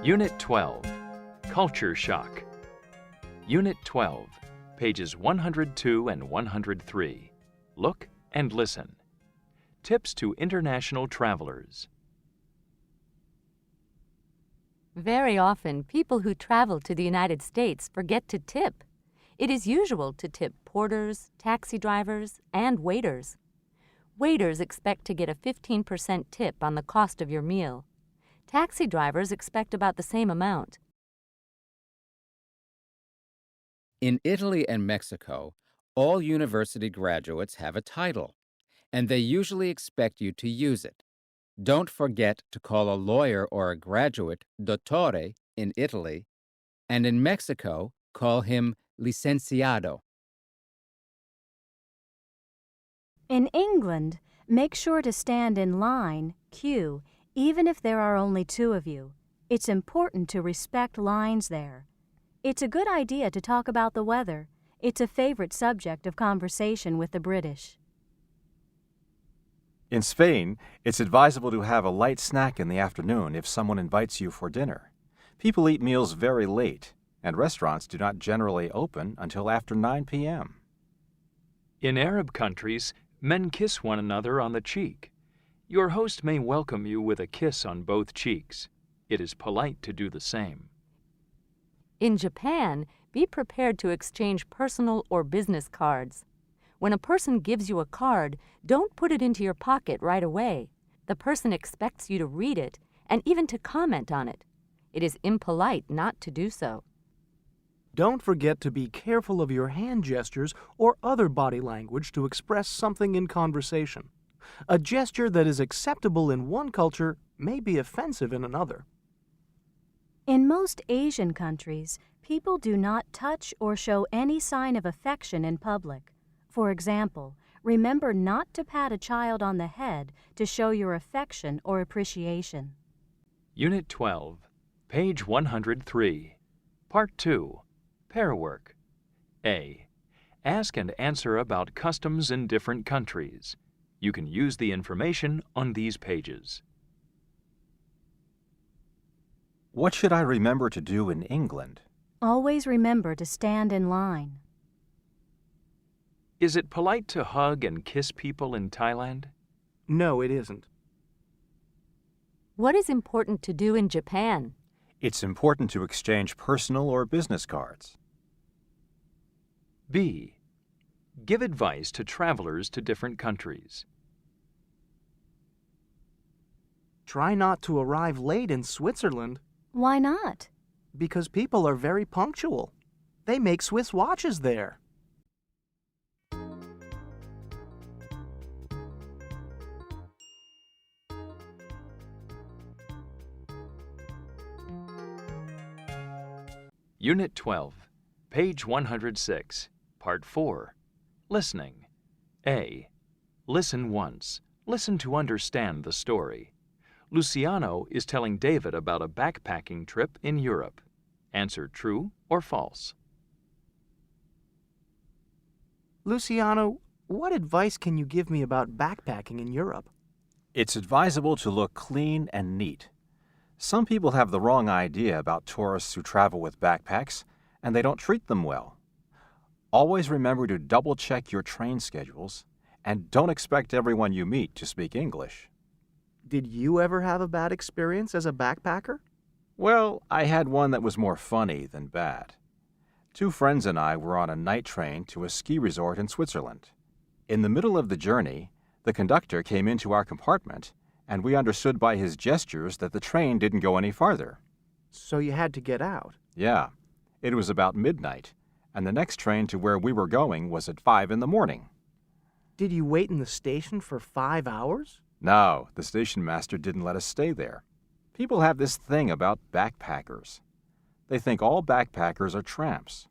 Unit 12, Culture Shock. Unit 12, pages 102 and 103. Look and listen. Tips to international travelers. Very often, people who travel to the United States forget to tip. It is usual to tip porters, taxi drivers, and waiters. Waiters expect to get a 15% tip on the cost of your meal. Taxi drivers expect about the same amount. In Italy and Mexico, all university graduates have a title, and they usually expect you to use it. Don't forget to call a lawyer or a graduate dottore in Italy, and in Mexico, call him licenciado. In England, make sure to stand in line, queue, even if there are only two of you. It's important to respect lines there. It's a good idea to talk about the weather. It's a favorite subject of conversation with the British. In Spain, it's advisable to have a light snack in the afternoon if someone invites you for dinner. People eat meals very late, and restaurants do not generally open until after 9 p.m. In Arab countries, men kiss one another on the cheek. Your host may welcome you with a kiss on both cheeks. It is polite to do the same. In Japan, be prepared to exchange personal or business cards. When a person gives you a card, don't put it into your pocket right away. The person expects you to read it and even to comment on it. It is impolite not to do so. Don't forget to be careful of your hand gestures or other body language to express something in conversation. A gesture that is acceptable in one culture may be offensive in another. In most Asian countries, people do not touch or show any sign of affection in public. For example, remember not to pat a child on the head to show your affection or appreciation. Unit 12, page 103. Part 2, Pair Work. A. Ask and answer about customs in different countries. You can use the information on these pages. What should I remember to do in England? Always remember to stand in line. Is it polite to hug and kiss people in Thailand? No, it isn't. What is important to do in Japan? It's important to exchange personal or business cards. B. Give advice to travelers to different countries. Try not to arrive late in Switzerland Why not? because people are very punctual. They make Swiss watches there. Unit 12, page 106, Part 4, Listening. A. Listen once. Listen to understand the story. Luciano is telling David about a backpacking trip in Europe. Answer true or false. Luciano, what advice can you give me about backpacking in Europe? It's advisable to look clean and neat. Some people have the wrong idea about tourists who travel with backpacks, and they don't treat them well. Always remember to double-check your train schedules, and don't expect everyone you meet to speak English. Did you ever have a bad experience as a backpacker? Well, I had one that was more funny than bad. 2 friends and I were on a night train to a ski resort in Switzerland. In the middle of the journey, the conductor came into our compartment, and we understood by his gestures that the train didn't go any farther. So you had to get out. Yeah, it was about midnight, and the next train to where we were going was at 5 in the morning. Did you wait in the station for 5 hours? No, the station master didn't let us stay there. People have this thing about backpackers. They think all backpackers are tramps.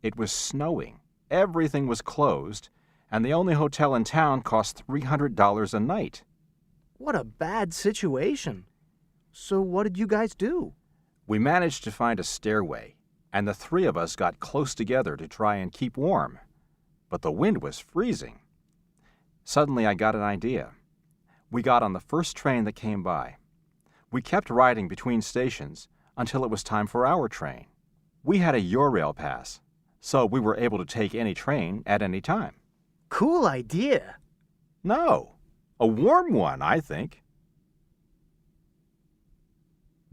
It was snowing, everything was closed, and the only hotel in town cost $300 a night. What a bad situation. So what did you guys do? We managed to find a stairway, and the 3 of us got close together to try and keep warm. But the wind was freezing. Suddenly I got an idea. We got on the first train that came by. We kept riding between stations until it was time for our train. We had a Eurail pass, so we were able to take any train at any time. Cool idea. No, a warm one, I think.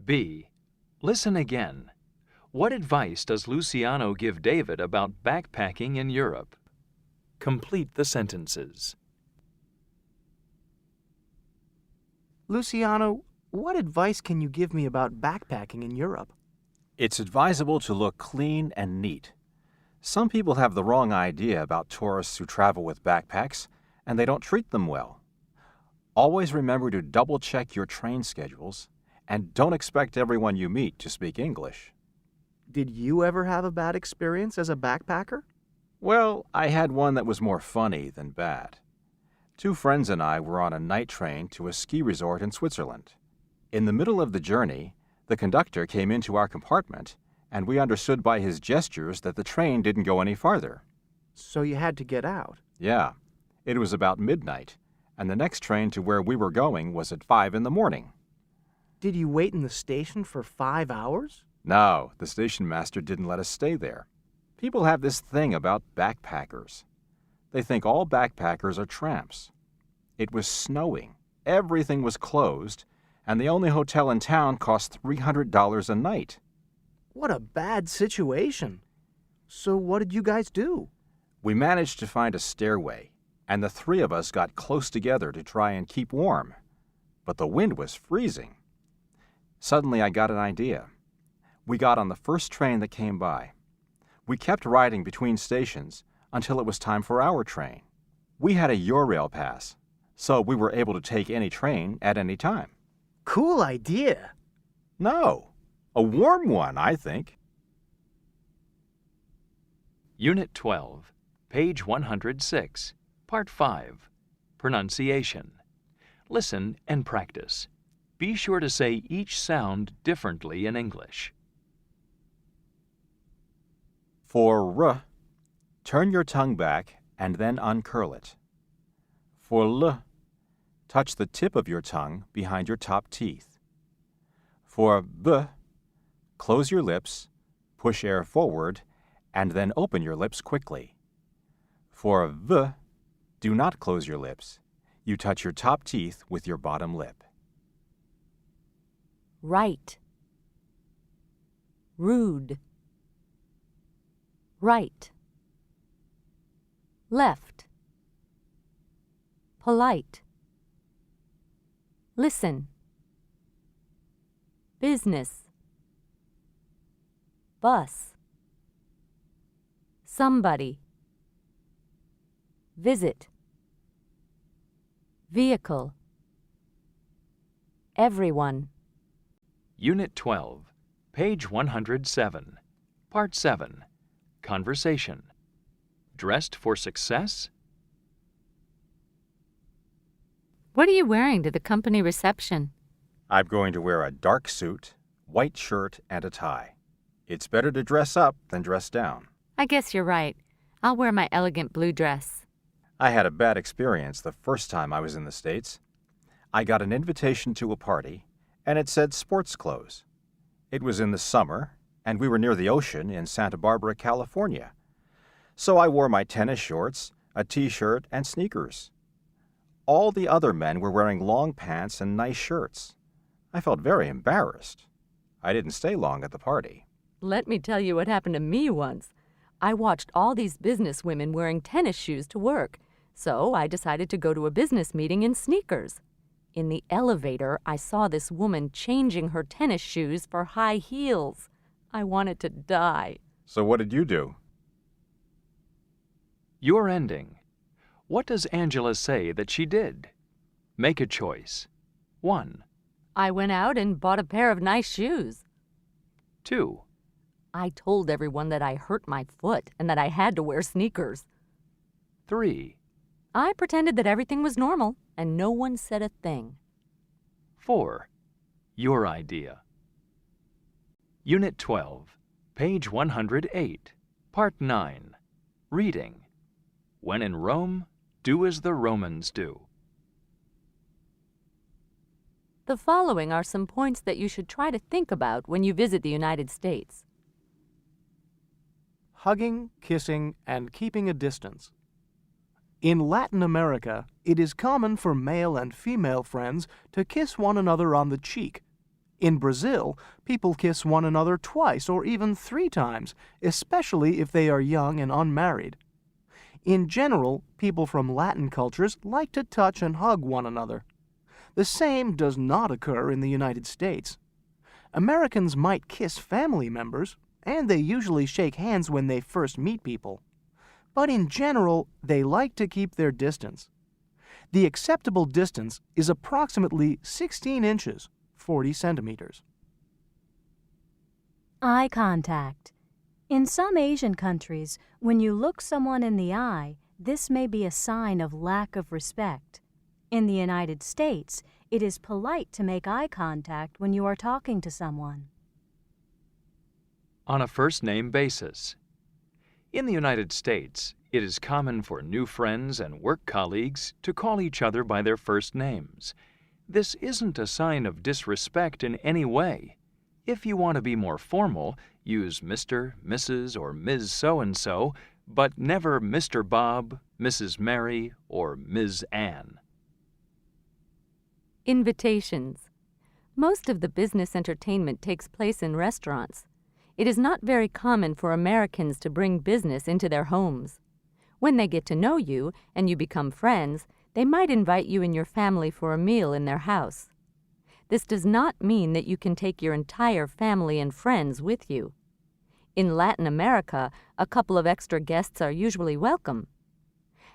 B. Listen again. What advice does Luciano give David about backpacking in Europe? Complete the sentences. Luciano, what advice can you give me about backpacking in Europe? It's advisable to look clean and neat. Some people have the wrong idea about tourists who travel with backpacks, and they don't treat them well. Always remember to double-check your train schedules, and don't expect everyone you meet to speak English. Did you ever have a bad experience as a backpacker? Well, I had one that was more funny than bad. 2 friends and I were on a night train to a ski resort in Switzerland. In the middle of the journey, the conductor came into our compartment, and we understood by his gestures that the train didn't go any farther. So you had to get out. Yeah, it was about midnight, and the next train to where we were going was at 5 in the morning. Did you wait in the station for 5 hours? No, the station master didn't let us stay there. People have this thing about backpackers. They think all backpackers are tramps. It was snowing, everything was closed, and the only hotel in town cost $300 a night. What a bad situation. So what did you guys do? We managed to find a stairway, and the 3 of us got close together to try and keep warm. But the wind was freezing. Suddenly I got an idea. We got on the first train that came by. We kept riding between stations until it was time for our train. We had a Eurail pass, so we were able to take any train at any time. Cool idea. No, a warm one, I think. Unit 12, page 106, Part 5, Pronunciation. Listen and practice. Be sure to say each sound differently in English. For R, turn your tongue back and then uncurl it. For L, touch the tip of your tongue behind your top teeth. For B, close your lips, push air forward, and then open your lips quickly. For V, do not close your lips. You touch your top teeth with your bottom lip. Right. Rude. Right. Left. Polite. Listen. Business. Bus. Somebody. Visit. Vehicle. Everyone. Unit 12, page 107, Part 7, Conversation. Dressed for success? What are you wearing to the company reception? I'm going to wear a dark suit, white shirt, and a tie. It's better to dress up than dress down. I guess you're right. I'll wear my elegant blue dress. I had a bad experience the first time I was in the States. I got an invitation to a party, and it said sports clothes. It was in the summer, and we were near the ocean in Santa Barbara, California. So I wore my tennis shorts, a t-shirt, and sneakers. All the other men were wearing long pants and nice shirts. I felt very embarrassed. I didn't stay long at the party. Let me tell you what happened to me once. I watched all these business women wearing tennis shoes to work, so I decided to go to a business meeting in sneakers. In the elevator, I saw this woman changing her tennis shoes for high heels. I wanted to die. So what did you do? Your ending. What does Angela say that she did? Make a choice. 1, I went out and bought a pair of nice shoes. 2, I told everyone that I hurt my foot and that I had to wear sneakers. 3, I pretended that everything was normal and no one said a thing. 4. Your idea. Unit 12, page 108, Part 9, Reading. When in Rome, do as the Romans do. The following are some points that you should try to think about when you visit the United States. Hugging, kissing, and keeping a distance. In Latin America, it is common for male and female friends to kiss one another on the cheek. In Brazil, people kiss one another twice or even 3 times, especially if they are young and unmarried. In general, people from Latin cultures like to touch and hug one another. The same does not occur in the United States. Americans might kiss family members, and they usually shake hands when they first meet people. But in general, they like to keep their distance. The acceptable distance is approximately 16 inches, 40 centimeters. Eye contact. In some Asian countries, when you look someone in the eye, this may be a sign of lack of respect. In the United States, it is polite to make eye contact when you are talking to someone. On a first-name basis. In the United States, it is common for new friends and work colleagues to call each other by their first names. This isn't a sign of disrespect in any way. If you want to be more formal, use Mr., Mrs., or Ms. So-and-so, but never Mr. Bob, Mrs. Mary, or Ms. Ann. Invitations. Most of the business entertainment takes place in restaurants. It is not very common for Americans to bring business into their homes. When they get to know you and you become friends, they might invite you and your family for a meal in their house. This does not mean that you can take your entire family and friends with you. In Latin America, a couple of extra guests are usually welcome.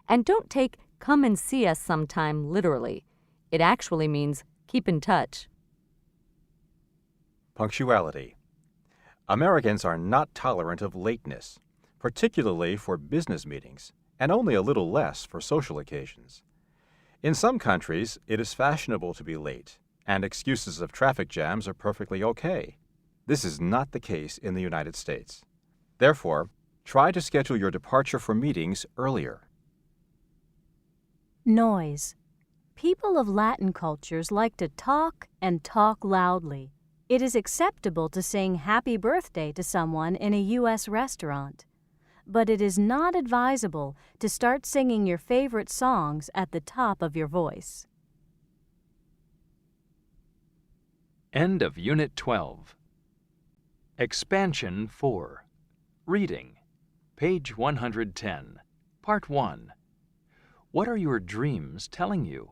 And don't take "come and see us sometime" literally. It actually means keep in touch. Punctuality. Americans are not tolerant of lateness, particularly for business meetings, and only a little less for social occasions. In some countries, it is fashionable to be late, and excuses of traffic jams are perfectly okay. This is not the case in the United States. Therefore, try to schedule your departure for meetings earlier. Noise. People of Latin cultures like to talk and talk loudly. It is acceptable to sing happy birthday to someone in a U.S. restaurant. But it is not advisable to start singing your favorite songs at the top of your voice. End of Unit 12. Expansion 4. Reading. Page 110. Part 1. What are your dreams telling you?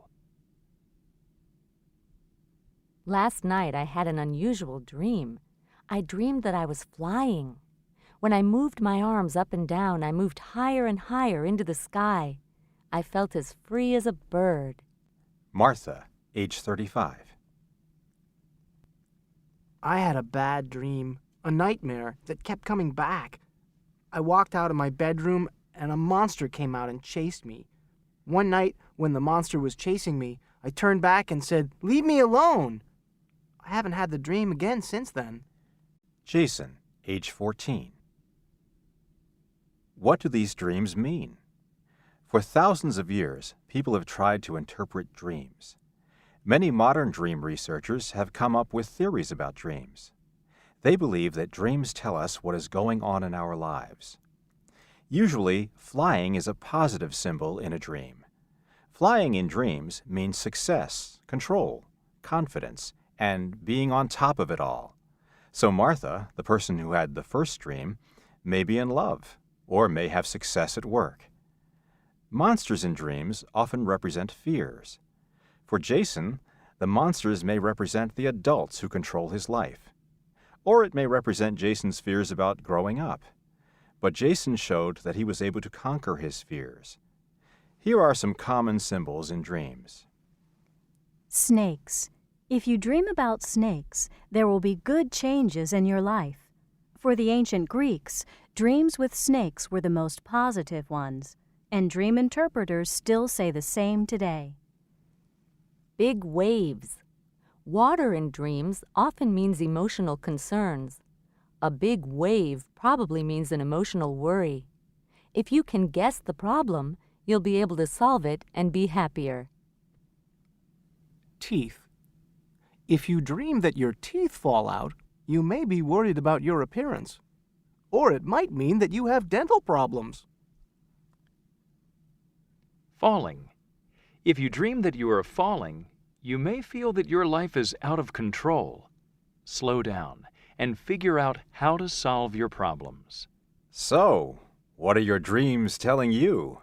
Last night I had an unusual dream. I dreamed that I was flying. When I moved my arms up and down, I moved higher and higher into the sky. I felt as free as a bird. Martha, age 35. I had a bad dream, a nightmare that kept coming back. I walked out of my bedroom and a monster came out and chased me. One night, when the monster was chasing me, I turned back and said, "Leave me alone!" I haven't had the dream again since then. Jason, age 14. What do these dreams mean? For thousands of years, people have tried to interpret dreams. Many modern dream researchers have come up with theories about dreams. They believe that dreams tell us what is going on in our lives. Usually, flying is a positive symbol in a dream. Flying in dreams means success, control, confidence, and being on top of it all. So Martha, the person who had the first dream, may be in love, or may have success at work. Monsters in dreams often represent fears. For Jason, the monsters may represent the adults who control his life. Or it may represent Jason's fears about growing up. But Jason showed that he was able to conquer his fears. Here are some common symbols in dreams. Snakes. If you dream about snakes, there will be good changes in your life. For the ancient Greeks, dreams with snakes were the most positive ones, and dream interpreters still say the same today. Big waves. Water in dreams often means emotional concerns. A big wave probably means an emotional worry. If you can guess the problem, you'll be able to solve it and be happier. Teeth. If you dream that your teeth fall out, you may be worried about your appearance. Or it might mean that you have dental problems. Falling. If you dream that you are falling, you may feel that your life is out of control. Slow down and figure out how to solve your problems. So, what are your dreams telling you?